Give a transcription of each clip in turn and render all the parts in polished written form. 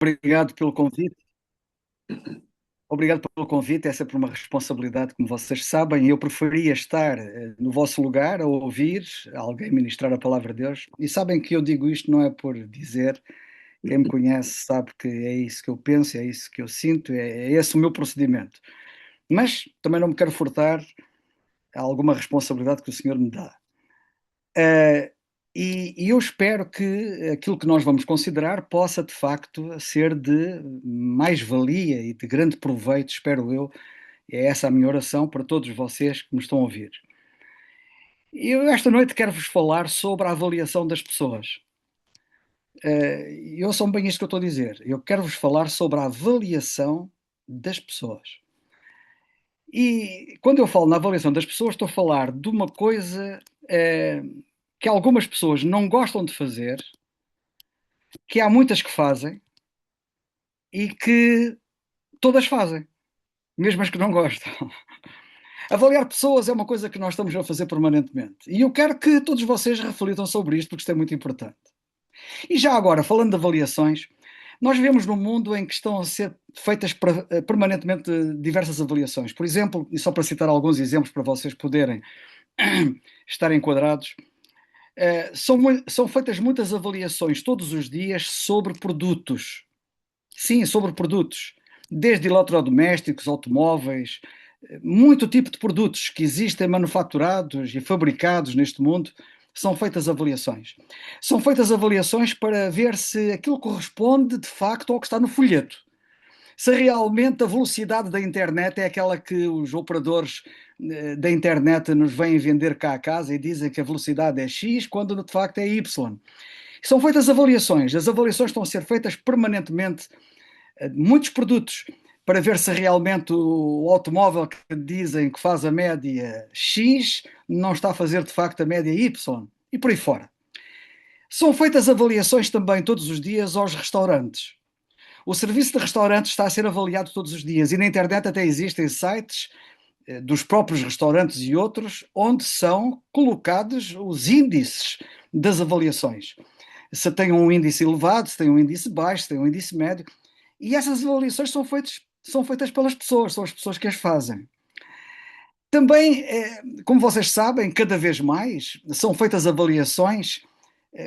Obrigado pelo convite. Obrigado pelo convite. É sempre uma responsabilidade, como vocês sabem. Eu preferia estar no vosso lugar a ouvir alguém ministrar a palavra de Deus. E sabem que eu digo isto não é por dizer. Quem me conhece sabe que é isso que eu penso, é isso que eu sinto, é esse o meu procedimento. Mas também não me quero furtar a alguma responsabilidade que o Senhor me dá. Eh, e eu espero que aquilo que nós vamos considerar possa, de facto, ser de mais-valia e de grande proveito, espero eu. É essa a minha oração para todos vocês que me estão a ouvir. Eu, esta noite, quero-vos falar sobre a avaliação das pessoas. E ouçam bem isto que eu estou a dizer. Eu quero-vos falar sobre a avaliação das pessoas. E quando eu falo na avaliação das pessoas, estou a falar de uma coisa que algumas pessoas não gostam de fazer, que há muitas que fazem e que todas fazem, mesmo as que não gostam. Avaliar pessoas é uma coisa que nós estamos a fazer permanentemente. E eu quero que todos vocês reflitam sobre isto, porque isto é muito importante. E já agora, falando de avaliações, nós vivemos num mundo em que estão a ser feitas permanentemente diversas avaliações. Por exemplo, e só para citar alguns exemplos para vocês poderem estar enquadrados, são feitas muitas avaliações todos os dias sobre produtos. Sim, sobre produtos. Desde eletrodomésticos, automóveis, muito tipo de produtos que existem manufaturados e fabricados neste mundo, são feitas avaliações. São feitas avaliações para ver se aquilo corresponde de facto ao que está no folheto. Se realmente a velocidade da internet é aquela que os operadores da internet nos vêm vender cá a casa e dizem que a velocidade é X, quando de facto é Y. São feitas avaliações. As avaliações estão a ser feitas permanentemente muitos produtos para ver se realmente o automóvel que dizem que faz a média X não está a fazer de facto a média Y e por aí fora. São feitas avaliações também todos os dias aos restaurantes. O serviço de restaurantes está a ser avaliado todos os dias e na internet até existem sites dos próprios restaurantes e outros onde são colocados os índices das avaliações. Se tem um índice elevado, se tem um índice baixo, se tem um índice médio. E essas avaliações são feitas pelas pessoas, são as pessoas que as fazem. Também, como vocês sabem, cada vez mais são feitas avaliações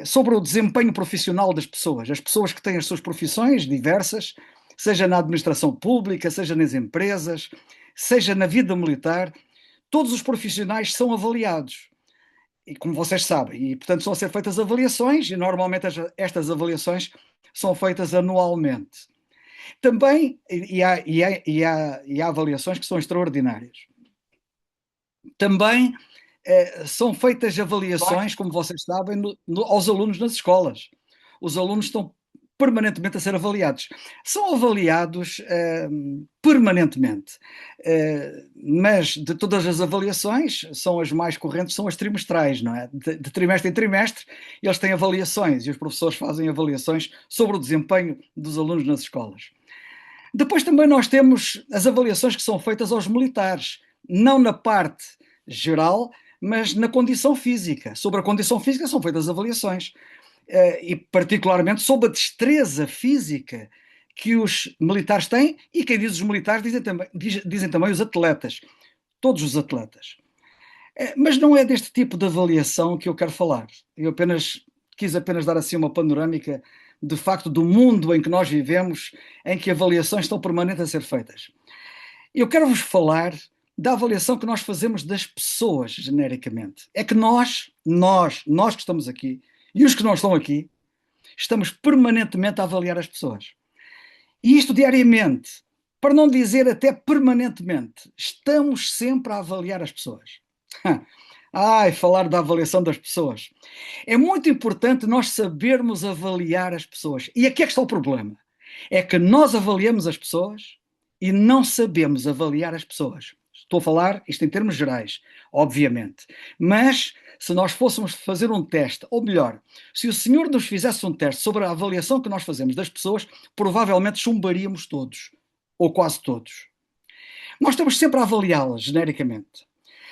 sobre o desempenho profissional das pessoas. As pessoas que têm as suas profissões diversas, seja na administração pública, seja nas empresas, seja na vida militar, todos os profissionais são avaliados. E como vocês sabem, e portanto são a ser feitas avaliações, e normalmente estas avaliações são feitas anualmente. Também, e há avaliações que são extraordinárias. Também são feitas avaliações, como vocês sabem, aos alunos nas escolas. Os alunos estão permanentemente a ser avaliados. São avaliados permanentemente. Mas de todas as avaliações, são as mais correntes, são as trimestrais, não é? De trimestre em trimestre, eles têm avaliações e os professores fazem avaliações sobre o desempenho dos alunos nas escolas. Depois também nós temos as avaliações que são feitas aos militares, não na parte geral, mas na condição física. Sobre a condição física são feitas avaliações, e particularmente sobre a destreza física que os militares têm, e quem diz os militares dizem também os atletas, todos os atletas. Mas não é deste tipo de avaliação que eu quero falar. Eu quis apenas dar assim uma panorâmica de facto do mundo em que nós vivemos, em que avaliações estão permanentes a ser feitas. Eu quero vos falar da avaliação que nós fazemos das pessoas, genericamente. É que nós que estamos aqui, e os que não estão aqui, estamos permanentemente a avaliar as pessoas. E isto diariamente, para não dizer até permanentemente, estamos sempre a avaliar as pessoas. Ai, falar da avaliação das pessoas. É muito importante nós sabermos avaliar as pessoas. E aqui é que está o problema. É que nós avaliamos as pessoas e não sabemos avaliar as pessoas. Estou a falar isto em termos gerais, obviamente. Mas se nós fôssemos fazer um teste, ou melhor, se o senhor nos fizesse um teste sobre a avaliação que nós fazemos das pessoas, provavelmente chumbaríamos todos, ou quase todos. Nós estamos sempre a avaliá-las genericamente.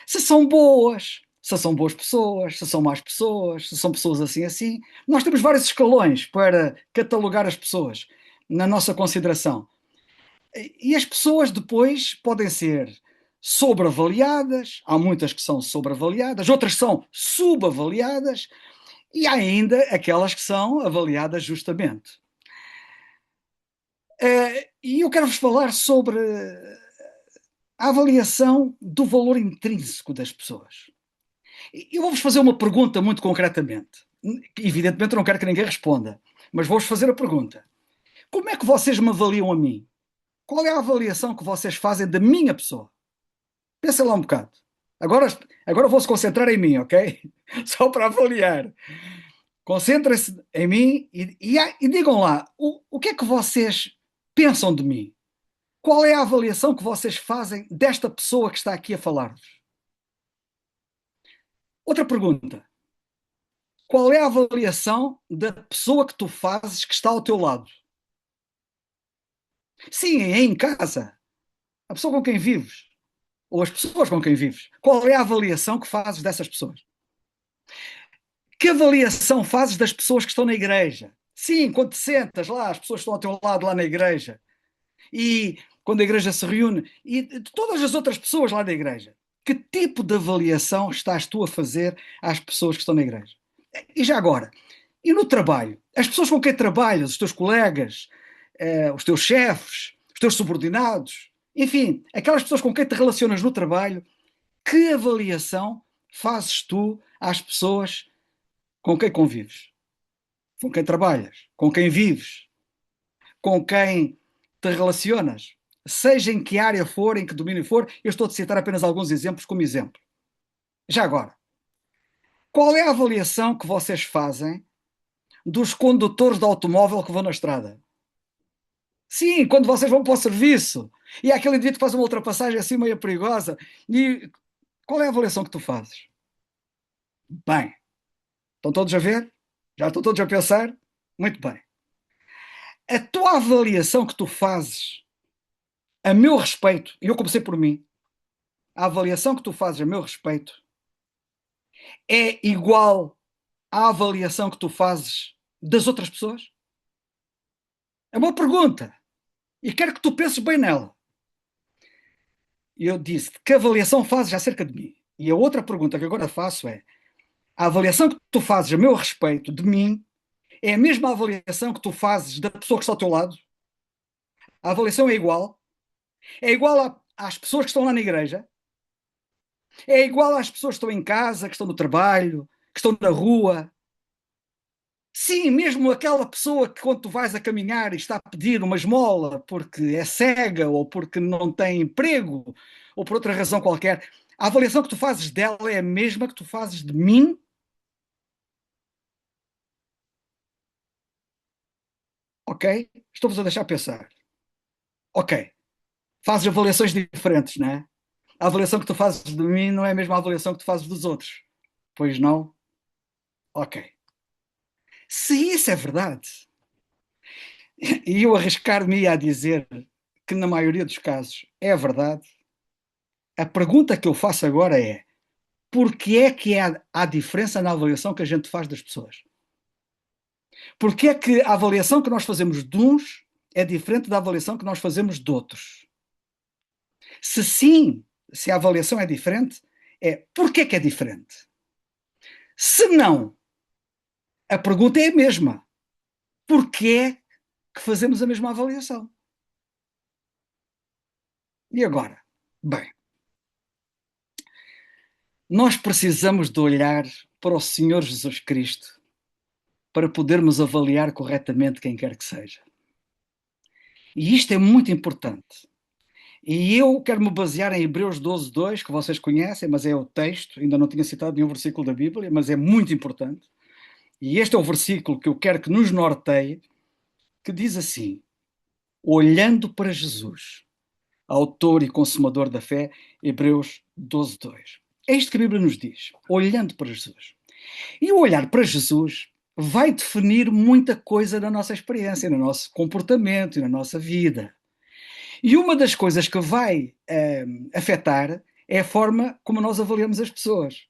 Se são boas, se são boas pessoas, se são más pessoas, se são pessoas assim assim. Nós temos vários escalões para catalogar as pessoas. na nossa consideração. E as pessoas depois podem ser sobreavaliadas, há muitas que são sobreavaliadas, outras são subavaliadas, e há ainda aquelas que são avaliadas justamente. E eu quero-vos falar sobre a avaliação do valor intrínseco das pessoas. Eu vou-vos fazer uma pergunta muito concretamente. Evidentemente, eu não quero que ninguém responda, mas vou-vos fazer a pergunta: como é que vocês me avaliam a mim? Qual é a avaliação que vocês fazem da minha pessoa? Pensa lá um bocado. Agora, agora vou-se concentrar em mim, ok? Só para avaliar. Concentrem-se em mim e digam lá o que é que vocês pensam de mim? Qual é a avaliação que vocês fazem desta pessoa que está aqui a falar-vos? Outra pergunta. Qual é a avaliação da pessoa que tu fazes que está ao teu lado? Sim, é em casa. A pessoa com quem vives. Ou as pessoas com quem vives. Qual é a avaliação que fazes dessas pessoas? Que avaliação fazes das pessoas que estão na igreja? Sim, quando te sentas lá, as pessoas estão ao teu lado lá na igreja. E quando a igreja se reúne. E de todas as outras pessoas lá da igreja. Que tipo de avaliação estás tu a fazer às pessoas que estão na igreja? E já agora, e no trabalho? As pessoas com quem trabalhas, os teus colegas, os teus chefes, os teus subordinados, enfim, aquelas pessoas com quem te relacionas no trabalho, que avaliação fazes tu às pessoas com quem convives? Com quem trabalhas? Com quem vives? Com quem te relacionas? Seja em que área for, em que domínio for, eu estou a citar apenas alguns exemplos como exemplo. Já agora, qual é a avaliação que vocês fazem dos condutores de automóvel que vão na estrada? Sim, quando vocês vão para o serviço e há aquele indivíduo que faz uma ultrapassagem assim meio perigosa, e qual é a avaliação que tu fazes? Bem, estão todos a ver? Já estão todos a pensar? Muito bem. A tua avaliação que tu fazes a meu respeito, e eu comecei por mim, a avaliação que tu fazes a meu respeito é igual à avaliação que tu fazes das outras pessoas? É uma pergunta. E quero que tu penses bem nela. E eu disse, que avaliação fazes acerca de mim? E a outra pergunta que agora faço é, a avaliação que tu fazes a meu respeito de mim é a mesma avaliação que tu fazes da pessoa que está ao teu lado? A avaliação é igual? É igual às pessoas que estão lá na igreja? É igual às pessoas que estão em casa, que estão no trabalho, que estão na rua? Sim, mesmo aquela pessoa que quando tu vais a caminhar e está a pedir uma esmola porque é cega ou porque não tem emprego ou por outra razão qualquer, a avaliação que tu fazes dela é a mesma que tu fazes de mim? Ok? Estou-vos a deixar pensar. Ok. Fazes avaliações diferentes, não é? A avaliação que tu fazes de mim não é a mesma avaliação que tu fazes dos outros. Pois não? Ok. Se isso é verdade, e eu arriscar-me a dizer que na maioria dos casos é verdade, a pergunta que eu faço agora é: porquê é que há diferença na avaliação que a gente faz das pessoas? Porquê é que a avaliação que nós fazemos de uns é diferente da avaliação que nós fazemos de outros? Se sim, se a avaliação é diferente, é porquê que é diferente? Se não, a pergunta é a mesma. Porquê é que fazemos a mesma avaliação? E agora? Bem, nós precisamos de olhar para o Senhor Jesus Cristo para podermos avaliar corretamente quem quer que seja. E isto é muito importante. E eu quero me basear em Hebreus 12:2, que vocês conhecem, mas é o texto, ainda não tinha citado nenhum versículo da Bíblia, mas é muito importante. E este é o versículo que eu quero que nos norteie, que diz assim: olhando para Jesus, autor e consumador da fé, Hebreus 12:2. É isto que a Bíblia nos diz, olhando para Jesus. E o olhar para Jesus vai definir muita coisa na nossa experiência, no nosso comportamento e na nossa vida. E uma das coisas que vai afetar é a forma como nós avaliamos as pessoas.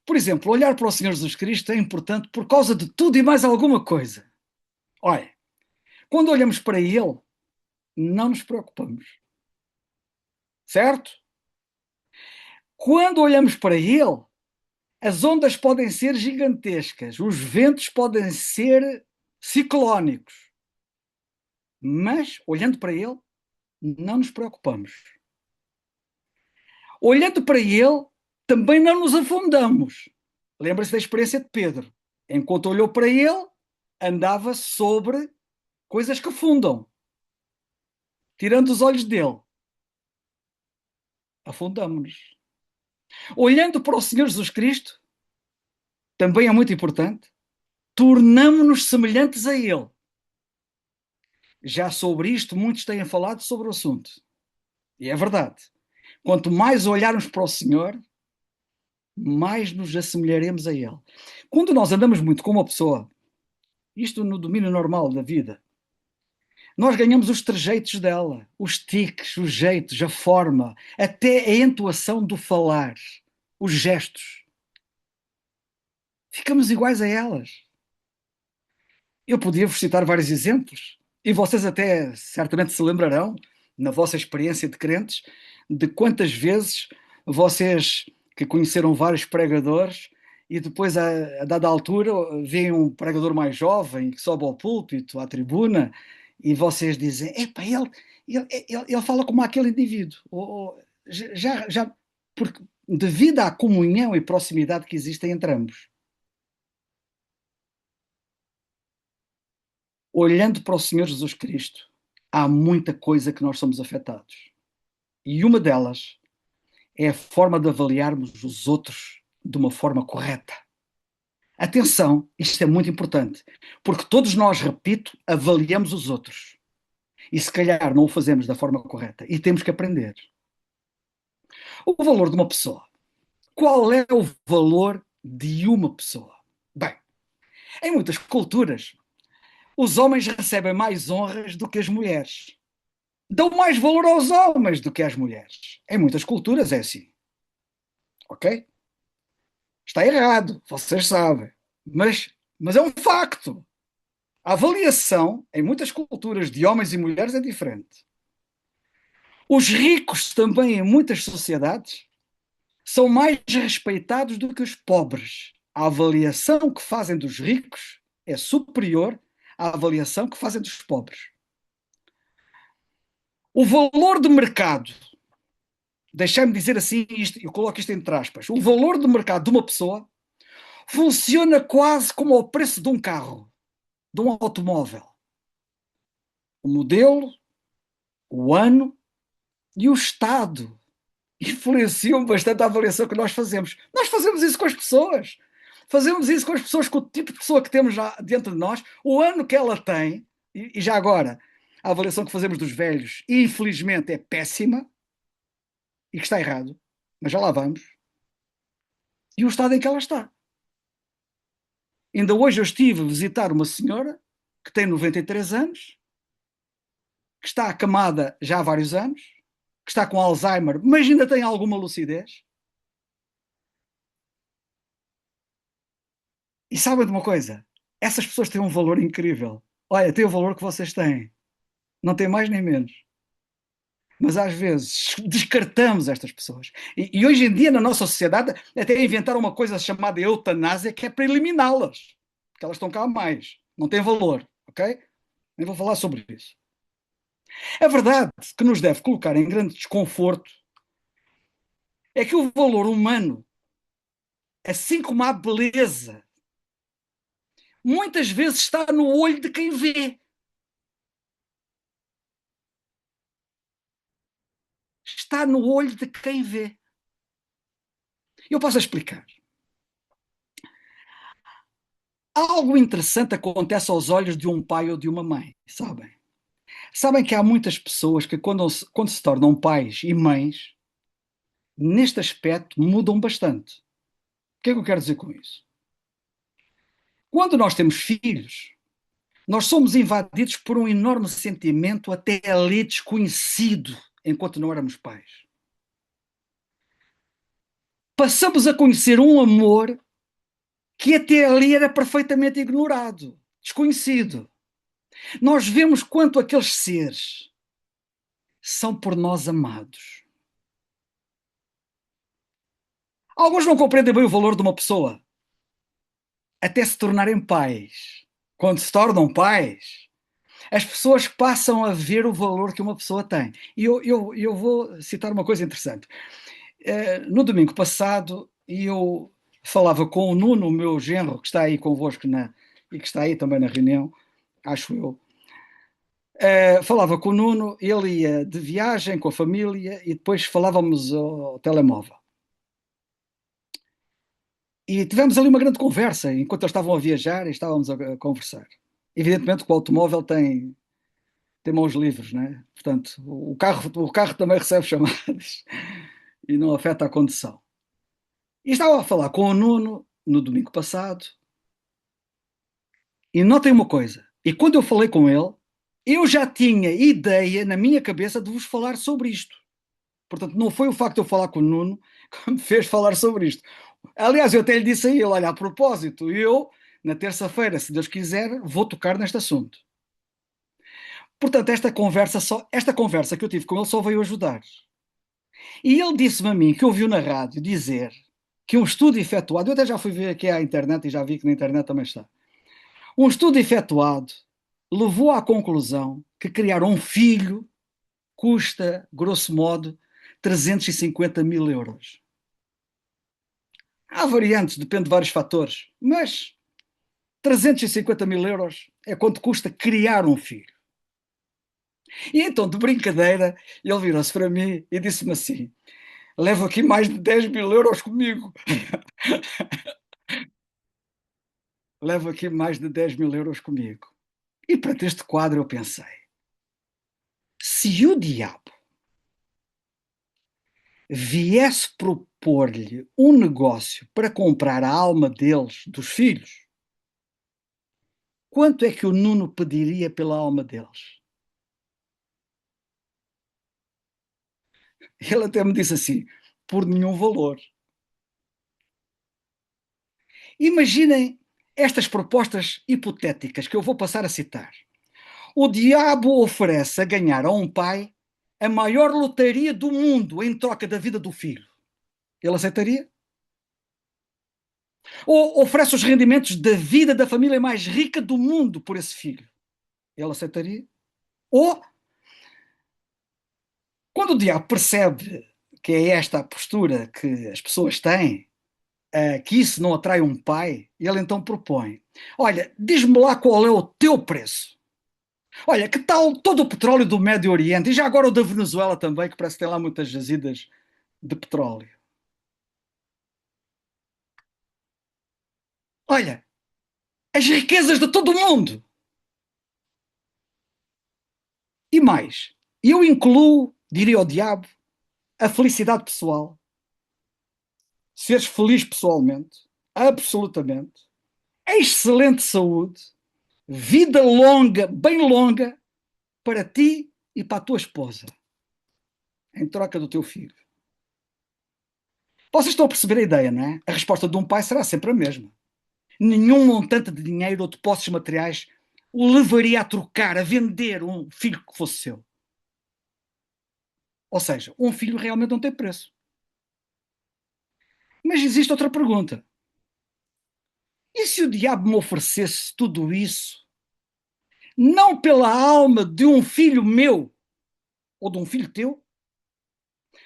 Por exemplo, olhar para o Senhor Jesus Cristo é importante por causa de tudo e mais alguma coisa. Olha, Quando olhamos para Ele, não nos preocupamos, certo? Quando olhamos para Ele, as ondas podem ser gigantescas, os ventos podem ser ciclónicos, mas olhando para Ele, não nos preocupamos. Olhando para Ele, também não nos afundamos. Lembra-se da experiência de Pedro. Enquanto olhou para Ele, andava sobre coisas que afundam. Tirando os olhos dele, afundamos-nos. Olhando para o Senhor Jesus Cristo, também é muito importante, tornamo-nos semelhantes a Ele. Já sobre isto, muitos têm falado sobre o assunto. E é verdade. Quanto mais olharmos para o Senhor, mais nos assemelharemos a Ele. Quando nós andamos muito com uma pessoa, isto no domínio normal da vida, nós ganhamos os trejeitos dela, os tiques, os jeitos, a forma, até a entoação do falar, os gestos. Ficamos iguais a elas. Eu podia vos citar vários exemplos, e vocês até certamente se lembrarão, na vossa experiência de crentes, de quantas vezes vocês que conheceram vários pregadores e depois, a dada altura, veem um pregador mais jovem que sobe ao púlpito, à tribuna, e vocês dizem: epá, ele fala como aquele indivíduo. Já, porque devido à comunhão e proximidade que existem entre ambos. Olhando para o Senhor Jesus Cristo, há muita coisa que nós somos afetados. E uma delas é a forma de avaliarmos os outros de uma forma correta. Atenção, isto é muito importante, porque todos nós, repito, avaliamos os outros. E se calhar não o fazemos da forma correta. E temos que aprender. O valor de uma pessoa. Qual é o valor de uma pessoa? Bem, em muitas culturas, os homens recebem mais honras do que as mulheres. Dão mais valor aos homens do que às mulheres. Em muitas culturas é assim. Ok? Está errado, vocês sabem. Mas é um facto. A avaliação em muitas culturas de homens e mulheres é diferente. Os ricos também em muitas sociedades são mais respeitados do que os pobres. A avaliação que fazem dos ricos é superior à avaliação que fazem dos pobres. O valor de mercado, deixai-me dizer assim, isto, eu coloco isto entre aspas, o valor de mercado de uma pessoa funciona quase como o preço de um carro, de um automóvel. O modelo, o ano e o estado influenciam bastante a avaliação que nós fazemos. Nós fazemos isso com as pessoas. Fazemos isso com as pessoas, com o tipo de pessoa que temos já dentro de nós, o ano que ela tem, e já agora, a avaliação que fazemos dos velhos, infelizmente, é péssima, e que está errado, mas já lá vamos, e o estado em que ela está. Ainda hoje eu estive a visitar uma senhora que tem 93 anos, que está acamada já há vários anos, que está com Alzheimer, mas ainda tem alguma lucidez. E sabem de uma coisa? Essas pessoas têm um valor incrível. Olha, têm o valor que vocês têm. Não tem mais nem menos. Mas às vezes descartamos estas pessoas. E hoje em dia, na nossa sociedade, até inventaram uma coisa chamada eutanásia, que é para eliminá-las. Porque elas estão cá a mais. Não têm valor, ok? Nem vou falar sobre isso. A verdade que nos deve colocar em grande desconforto é que o valor humano, assim como a beleza, muitas vezes está no olho de quem vê. Está no olho de quem vê. Eu posso explicar. Algo interessante acontece aos olhos de um pai ou de uma mãe, sabem? Sabem que há muitas pessoas que quando se tornam pais e mães, neste aspecto mudam bastante. O que é que eu quero dizer com isso? Quando nós temos filhos, nós somos invadidos por um enorme sentimento até ali desconhecido enquanto não éramos pais. Passamos a conhecer um amor que até ali era perfeitamente ignorado, desconhecido. Nós vemos quanto aqueles seres são por nós amados. Alguns não compreendem bem o valor de uma pessoa, até se tornarem pais. Quando se tornam pais, as pessoas passam a ver o valor que uma pessoa tem. E eu vou citar uma coisa interessante. No domingo passado, eu falava com o Nuno, o meu genro, que está aí convosco e que está aí também na reunião, acho eu. Falava com o Nuno, ele ia de viagem com a família e depois falávamos ao telemóvel. E tivemos ali uma grande conversa enquanto eles estavam a viajar e estávamos a conversar. Evidentemente que o automóvel tem mãos livres, né? Portanto, o carro também recebe chamadas e não afeta a condução. E estava a falar com o Nuno no domingo passado e notem uma coisa, e quando eu falei com ele, eu já tinha ideia na minha cabeça de vos falar sobre isto. Portanto, não foi o facto de eu falar com o Nuno que me fez falar sobre isto. Aliás, eu até lhe disse a ele, olha, a propósito, eu, na terça-feira, se Deus quiser, vou tocar neste assunto. Portanto, esta conversa que eu tive com ele só veio ajudar. E ele disse-me a mim que ouviu na rádio dizer que um estudo efetuado, eu até já fui ver aqui à internet e já vi que na internet também está. Um estudo efetuado levou à conclusão que criar um filho custa, grosso modo, 350 mil euros. Há variantes, depende de vários fatores, mas 350 mil euros é quanto custa criar um filho. E então, de brincadeira, ele virou-se para mim e disse-me assim: levo aqui mais de 10 mil euros comigo. Levo aqui mais de 10 mil euros comigo. E para este quadro eu pensei: se o diabo viesse propor-lhe um negócio para comprar a alma deles, dos filhos, quanto é que o Nuno pediria pela alma deles? Ele até me disse assim: por nenhum valor. Imaginem estas propostas hipotéticas que eu vou passar a citar. O diabo oferece a ganhar a um pai a maior lotaria do mundo em troca da vida do filho. Ele aceitaria? Ou oferece os rendimentos da vida da família mais rica do mundo por esse filho? Ele aceitaria? Ou, quando o diabo percebe que é esta a postura que as pessoas têm, que isso não atrai um pai, ele então propõe: olha, diz-me lá qual é o teu preço. Olha, que tal todo o petróleo do Médio Oriente e já agora o da Venezuela também, que parece que tem lá muitas jazidas de petróleo. Olha, as riquezas de todo o mundo. E mais, eu incluo, diria o diabo, a felicidade pessoal. Seres feliz pessoalmente, absolutamente. Excelente saúde, vida longa, bem longa, para ti e para a tua esposa, em troca do teu filho. Vocês estão a perceber a ideia, não é? A resposta de um pai será sempre a mesma. Nenhum montante de dinheiro ou de posses materiais o levaria a trocar, a vender um filho que fosse seu. Ou seja, um filho realmente não tem preço. Mas existe outra pergunta. E se o diabo me oferecesse tudo isso, não pela alma de um filho meu ou de um filho teu,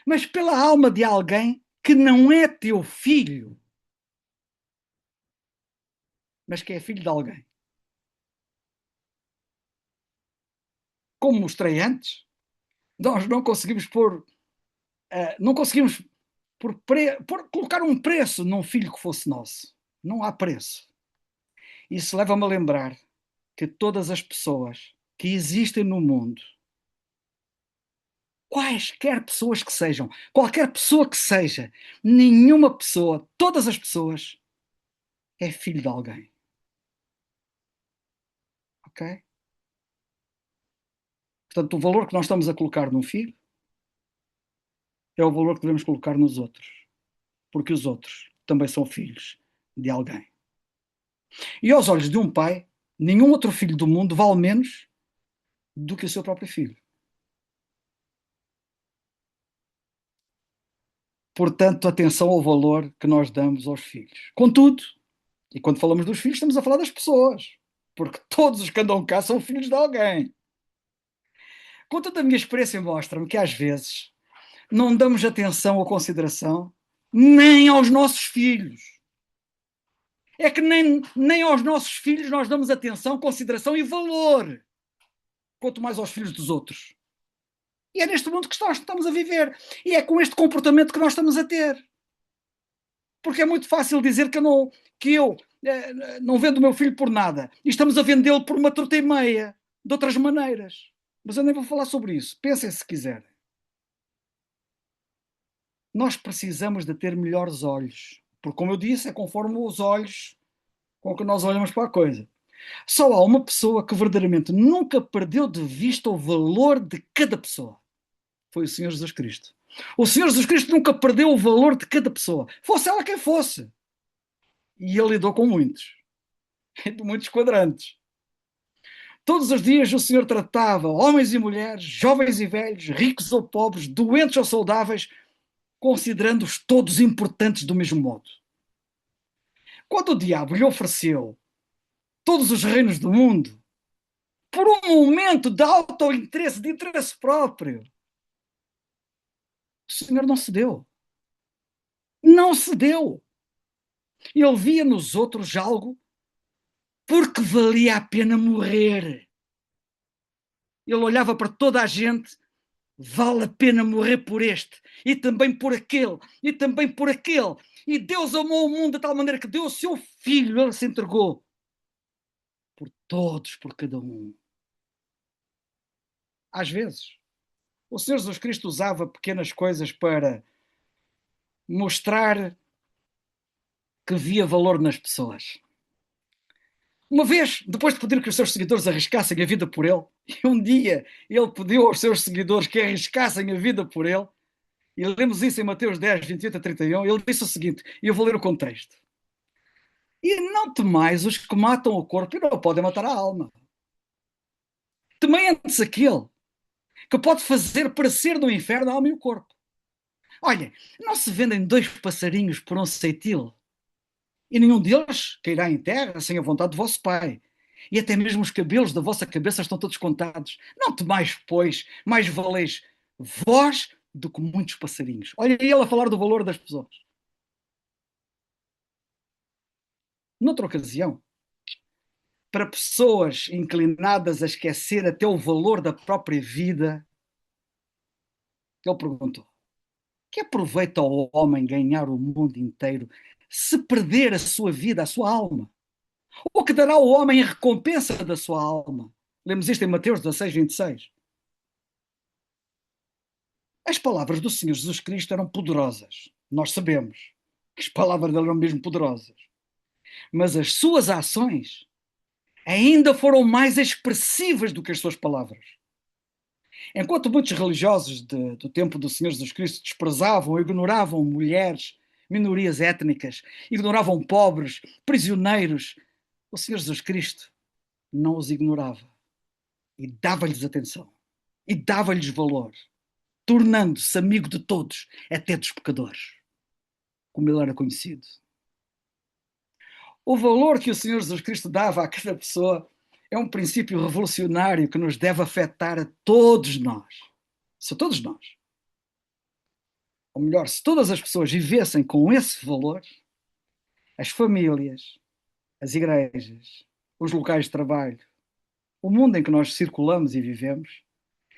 mas pela alma de alguém que não é teu filho, mas que é filho de alguém? Como mostrei antes, nós não conseguimos não conseguimos colocar um preço num filho que fosse nosso. Não há preço. Isso leva-me a lembrar que todas as pessoas que existem no mundo, quaisquer pessoas que sejam, qualquer pessoa que seja, nenhuma pessoa, todas as pessoas, é filho de alguém. Ok? Portanto, o valor que nós estamos a colocar num filho é o valor que devemos colocar nos outros, porque os outros também são filhos de alguém. E aos olhos de um pai, Nenhum outro filho do mundo vale menos do que o seu próprio filho. Portanto, atenção ao valor que nós damos aos filhos. Contudo, e quando falamos dos filhos, estamos a falar das pessoas, porque todos os que andam cá são filhos de alguém. Contudo, a minha experiência mostra-me que às vezes não damos atenção ou consideração nem aos nossos filhos. É que nem aos nossos filhos nós damos atenção, consideração e valor, quanto mais aos filhos dos outros. E é neste mundo que nós estamos a viver. E é com este comportamento que nós estamos a ter. Porque é muito fácil dizer que eu não vendo o meu filho por nada. E estamos a vendê-lo por uma truta e meia. De outras maneiras. Mas eu nem vou falar sobre isso. Pensem se quiserem. Nós precisamos de ter melhores olhos. Porque, como eu disse, é conforme os olhos com que nós olhamos para a coisa. Só há uma pessoa que verdadeiramente nunca perdeu de vista o valor de cada pessoa. Foi o Senhor Jesus Cristo. O Senhor Jesus Cristo nunca perdeu o valor de cada pessoa, fosse ela quem fosse. E ele lidou com muitos, de muitos quadrantes. Todos os dias o Senhor tratava homens e mulheres, jovens e velhos, ricos ou pobres, doentes ou saudáveis, considerando-os todos importantes do mesmo modo. Quando o diabo lhe ofereceu todos os reinos do mundo, por um momento de auto-interesse, de interesse próprio, o Senhor não cedeu. Não cedeu. Ele via nos outros algo porque valia a pena morrer. Ele olhava para toda a gente, vale a pena morrer por este, e também por aquele, e também por aquele. E Deus amou o mundo de tal maneira que deu o seu filho, ele se entregou por todos, por cada um. Às vezes, o Senhor Jesus Cristo usava pequenas coisas para mostrar que via valor nas pessoas. Uma vez, depois de pedir que os seus seguidores arriscassem a vida por ele, e um dia ele pediu aos seus seguidores que arriscassem a vida por ele, e lemos isso em Mateus 10, 28 a 31, ele disse o seguinte, e eu vou ler o contexto. E não temais os que matam o corpo e não podem matar a alma. Temei antes aquele que pode fazer parecer no inferno a alma e o corpo. Olha, não se vendem dois passarinhos por um ceitil, e nenhum deles cairá em terra sem a vontade de vosso Pai. E até mesmo os cabelos da vossa cabeça estão todos contados. Não temais, pois, mais valeis vós do que muitos passarinhos. Olha ele a falar do valor das pessoas. Noutra ocasião, para pessoas inclinadas a esquecer até o valor da própria vida, ele perguntou: que aproveita ao homem ganhar o mundo inteiro se perder a sua vida, a sua alma? Ou que dará ao homem a recompensa da sua alma? Lemos isto em Mateus 16, 26. As palavras do Senhor Jesus Cristo eram poderosas. Nós sabemos que as palavras dele eram mesmo poderosas. Mas as suas ações ainda foram mais expressivas do que as suas palavras. Enquanto muitos religiosos do tempo do Senhor Jesus Cristo desprezavam ou ignoravam mulheres, minorias étnicas, ignoravam pobres, prisioneiros, o Senhor Jesus Cristo não os ignorava e dava-lhes atenção e dava-lhes valor, tornando-se amigo de todos, até dos pecadores, como ele era conhecido. O valor que o Senhor Jesus Cristo dava a cada pessoa é um princípio revolucionário que nos deve afetar a todos nós. Se todos nós, ou melhor, se todas as pessoas vivessem com esse valor, as famílias, as igrejas, os locais de trabalho, o mundo em que nós circulamos e vivemos,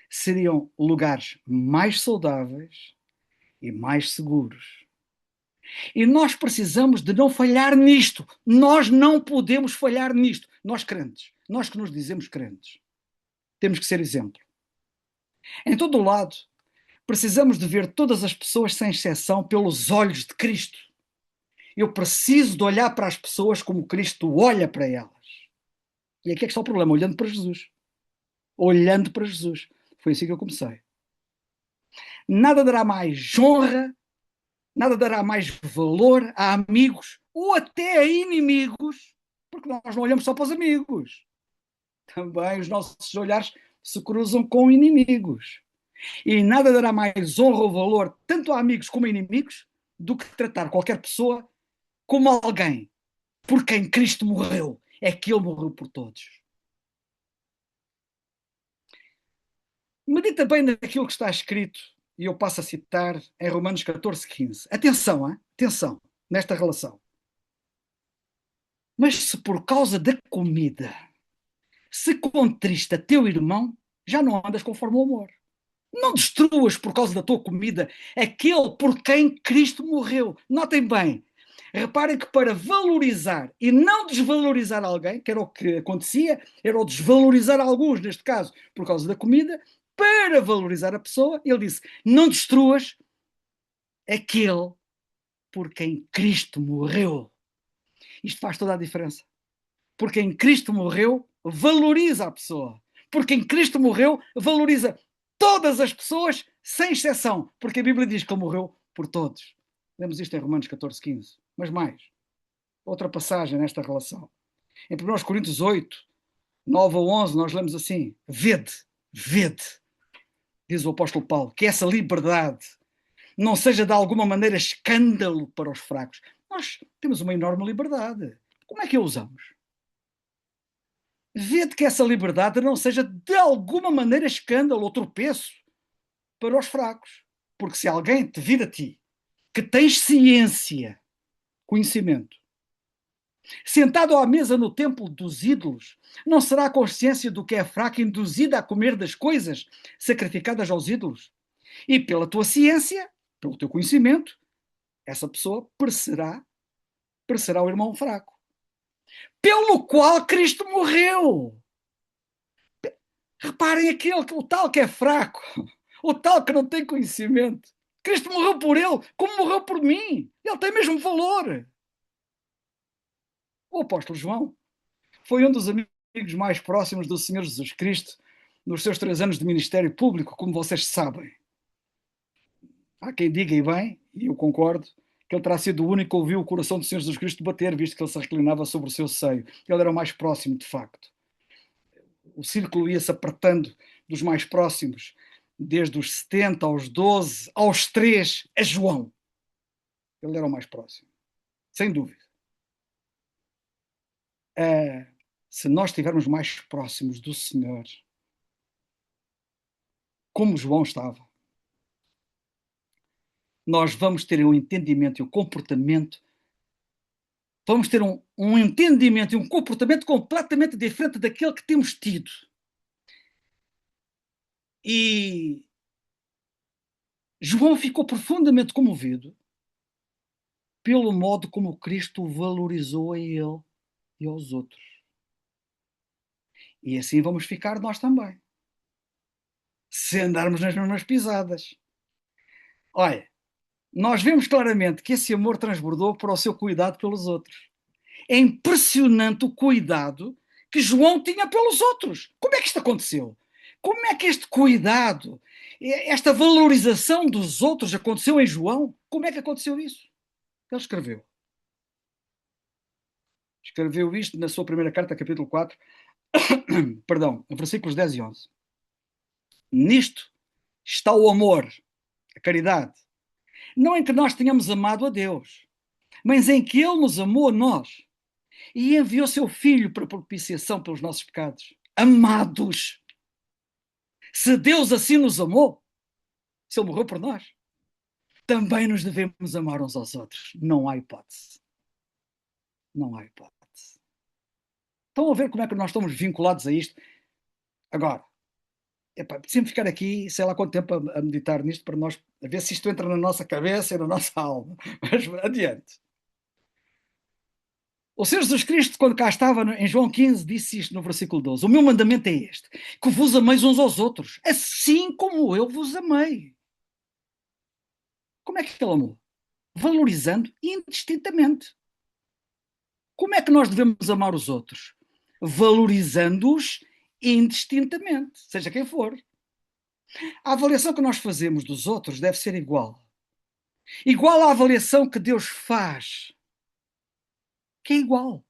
seriam lugares mais saudáveis e mais seguros. E nós precisamos de não falhar nisto. Nós não podemos falhar nisto. Nós crentes, nós que nos dizemos crentes, temos que ser exemplo. Em todo o lado, precisamos de ver todas as pessoas sem exceção pelos olhos de Cristo. Eu preciso de olhar para as pessoas como Cristo olha para elas. E aqui é que está o problema, olhando para Jesus. Olhando para Jesus. Foi assim que eu comecei. Nada dará mais honra, nada dará mais valor a amigos ou até a inimigos, porque nós não olhamos só para os amigos. também os nossos olhares se cruzam com inimigos. E nada dará mais honra ou valor, tanto a amigos como a inimigos, do que tratar qualquer pessoa como alguém por quem Cristo morreu. É que Ele morreu por todos. Medita bem naquilo que está escrito, e eu passo a citar em Romanos 14:15. Atenção, hein? Atenção, nesta relação. Mas se por causa da comida se contrista teu irmão, já não andas conforme o amor. Não destruas por causa da tua comida aquele por quem Cristo morreu. Notem bem, reparem que para valorizar e não desvalorizar alguém, que era o que acontecia, era o desvalorizar alguns, neste caso, por causa da comida, para valorizar a pessoa, ele disse: não destruas aquele por quem Cristo morreu. Isto faz toda a diferença. Porque em Cristo morreu, valoriza a pessoa. Porque em Cristo morreu, valoriza todas as pessoas, sem exceção. Porque a Bíblia diz que ele morreu por todos. Lemos isto em Romanos 14:15. Mas mais, outra passagem nesta relação. Em 1 Coríntios 8, 9 a 11, nós lemos assim: vede, diz o apóstolo Paulo, que essa liberdade não seja de alguma maneira escândalo para os fracos. Nós temos uma enorme liberdade. Como é que a usamos? Vede que essa liberdade não seja de alguma maneira escândalo ou tropeço para os fracos. Porque se alguém te vir a ti, que tens ciência, conhecimento, sentado à mesa no templo dos ídolos, não será a consciência do que é fraco induzida a comer das coisas sacrificadas aos ídolos? E pela tua ciência, pelo teu conhecimento, essa pessoa parecerá o irmão fraco, pelo qual Cristo morreu. Reparem aquele, o tal que é fraco, o tal que não tem conhecimento. Cristo morreu por ele, como morreu por mim. Ele tem mesmo valor. O apóstolo João foi um dos amigos mais próximos do Senhor Jesus Cristo nos seus 3 anos de ministério público, como vocês sabem. Há quem diga, e bem, e eu concordo, que ele terá sido o único que ouviu o coração do Senhor Jesus Cristo bater, visto que ele se reclinava sobre o seu seio. Ele era o mais próximo, de facto. O círculo ia-se apertando dos mais próximos, desde os 70 aos 12, aos 3, a João. Ele era o mais próximo, sem dúvida. Se nós estivermos mais próximos do Senhor, como João estava, nós vamos ter um entendimento e um comportamento, vamos ter um entendimento e um comportamento completamente diferente daquele que temos tido. E João ficou profundamente comovido pelo modo como Cristo valorizou a ele e aos outros. E assim vamos ficar nós também, se andarmos nas mesmas pisadas. Olha, nós vemos claramente que esse amor transbordou para o seu cuidado pelos outros. É impressionante o cuidado que João tinha pelos outros. Como é que isto aconteceu? Como é que este cuidado, esta valorização dos outros aconteceu em João? Como é que aconteceu isso? Ele escreveu. Escreveu isto na sua primeira carta, capítulo 4, perdão, versículos 10 e 11. Nisto está o amor, a caridade. Não em que nós tenhamos amado a Deus, mas em que Ele nos amou a nós e enviou seu Filho para propiciação pelos nossos pecados. Amados, se Deus assim nos amou, se Ele morreu por nós, também nos devemos amar uns aos outros. Não há hipótese. Não há hipótese. Estão a ver como é que nós estamos vinculados a isto? Agora, sempre ficar aqui, sei lá quanto tempo a meditar nisto para nós, a ver se isto entra na nossa cabeça e na nossa alma. Mas adiante. O Senhor Jesus Cristo, quando cá estava em João 15, disse isto no versículo 12: o meu mandamento é este, que vos ameis uns aos outros, assim como eu vos amei. Como é que ele amou? Valorizando indistintamente. Como é que nós devemos amar os outros? Valorizando-os indistintamente, seja quem for. A avaliação que nós fazemos dos outros deve ser igual. Igual à avaliação que Deus faz, que é igual.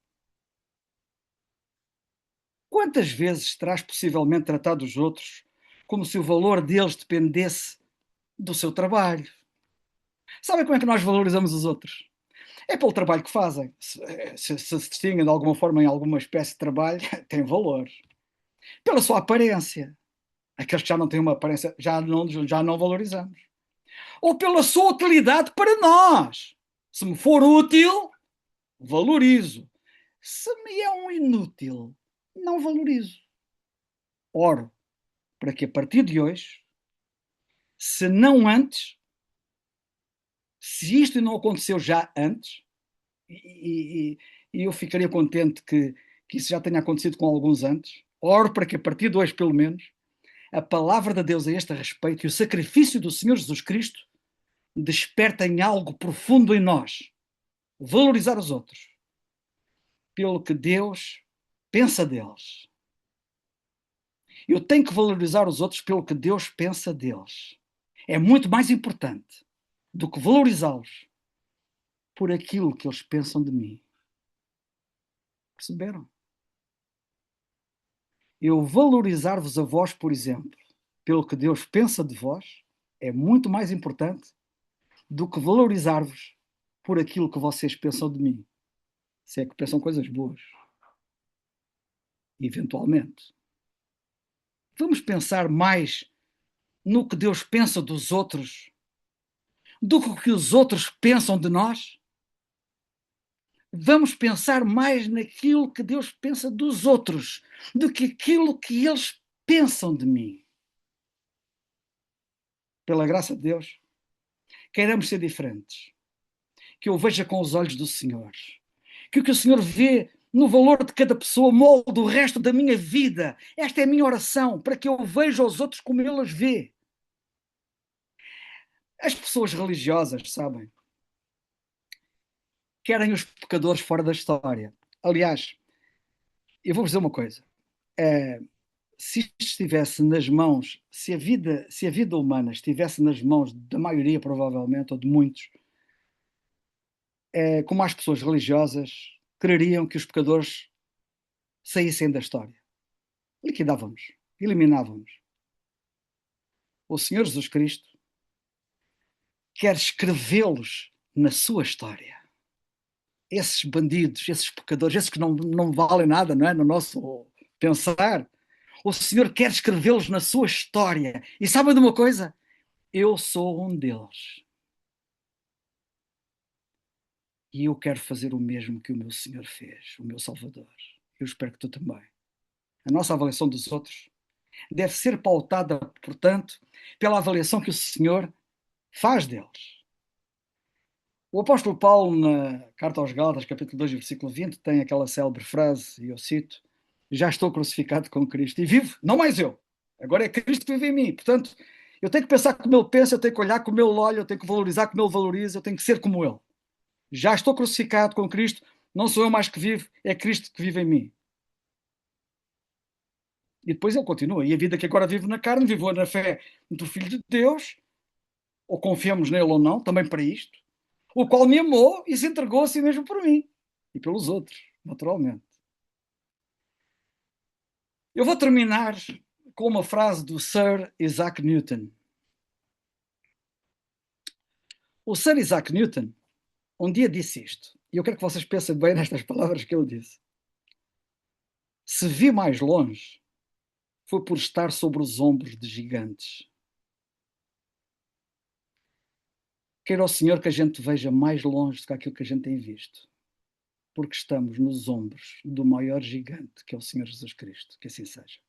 Quantas vezes terás possivelmente tratado os outros como se o valor deles dependesse do seu trabalho? Sabem como é que nós valorizamos os outros? É pelo trabalho que fazem. Se distinguem de alguma forma em alguma espécie de trabalho, tem valor. Pela sua aparência. Aqueles que já não têm uma aparência, já não valorizamos. Ou pela sua utilidade para nós. Se me for útil, valorizo. Se me é um inútil, não valorizo. Oro para que a partir de hoje, se não antes, se isto não aconteceu já antes, e eu ficaria contente que isso já tenha acontecido com alguns antes, oro para que a partir de hoje, pelo menos, a palavra de Deus a este respeito e o sacrifício do Senhor Jesus Cristo despertem algo profundo em nós. Valorizar os outros pelo que Deus pensa deles. Eu tenho que valorizar os outros pelo que Deus pensa deles. É muito mais importante do que valorizá-los por aquilo que eles pensam de mim. Perceberam? Eu valorizar-vos a vós, por exemplo, pelo que Deus pensa de vós, é muito mais importante do que valorizar-vos por aquilo que vocês pensam de mim. Se é que pensam coisas boas. Eventualmente. Vamos pensar mais no que Deus pensa dos outros do que o que os outros pensam de nós? Vamos pensar mais naquilo que Deus pensa dos outros do que aquilo que eles pensam de mim. Pela graça de Deus, queiramos ser diferentes. Que eu veja com os olhos do Senhor. Que o que o Senhor vê no valor de cada pessoa molde o resto da minha vida. Esta é a minha oração, para que eu veja os outros como Ele os vê. As pessoas religiosas, sabem, querem os pecadores fora da história. Aliás, eu vou-vos dizer uma coisa. Se isto estivesse nas mãos, se a vida humana estivesse nas mãos da maioria, provavelmente, ou de muitos, como as pessoas religiosas, quereriam que os pecadores saíssem da história. Liquidávamos, eliminávamos. O Senhor Jesus Cristo quer escrevê-los na sua história. Esses bandidos, esses pecadores, esses que não valem nada, não é? No nosso pensar, o Senhor quer escrevê-los na sua história. E sabem de uma coisa? Eu sou um deles. E eu quero fazer o mesmo que o meu Senhor fez, o meu Salvador. Eu espero que tu também. A nossa avaliação dos outros deve ser pautada, portanto, pela avaliação que o Senhor faz deles. O apóstolo Paulo, na carta aos Gálatas, capítulo 2, versículo 20, tem aquela célebre frase, e eu cito: já estou crucificado com Cristo e vivo, não mais eu. Agora é Cristo que vive em mim. Portanto, eu tenho que pensar como Ele pensa, eu tenho que olhar como Ele olha, eu tenho que valorizar como Ele valoriza, eu tenho que ser como Ele. Já estou crucificado com Cristo, não sou eu mais que vivo, é Cristo que vive em mim. E depois ele continua, e a vida que agora vivo na carne, vivo na fé do Filho de Deus, ou confiamos nele ou não, também para isto, o qual me amou e se entregou a si mesmo por mim, e pelos outros, naturalmente. Eu vou terminar com uma frase do Sir Isaac Newton. O Sir Isaac Newton um dia disse isto, e eu quero que vocês pensem bem nestas palavras que ele disse. Se vi mais longe, foi por estar sobre os ombros de gigantes. Queira o Senhor que a gente veja mais longe do que aquilo que a gente tem visto, porque estamos nos ombros do maior gigante, que é o Senhor Jesus Cristo. Que assim seja.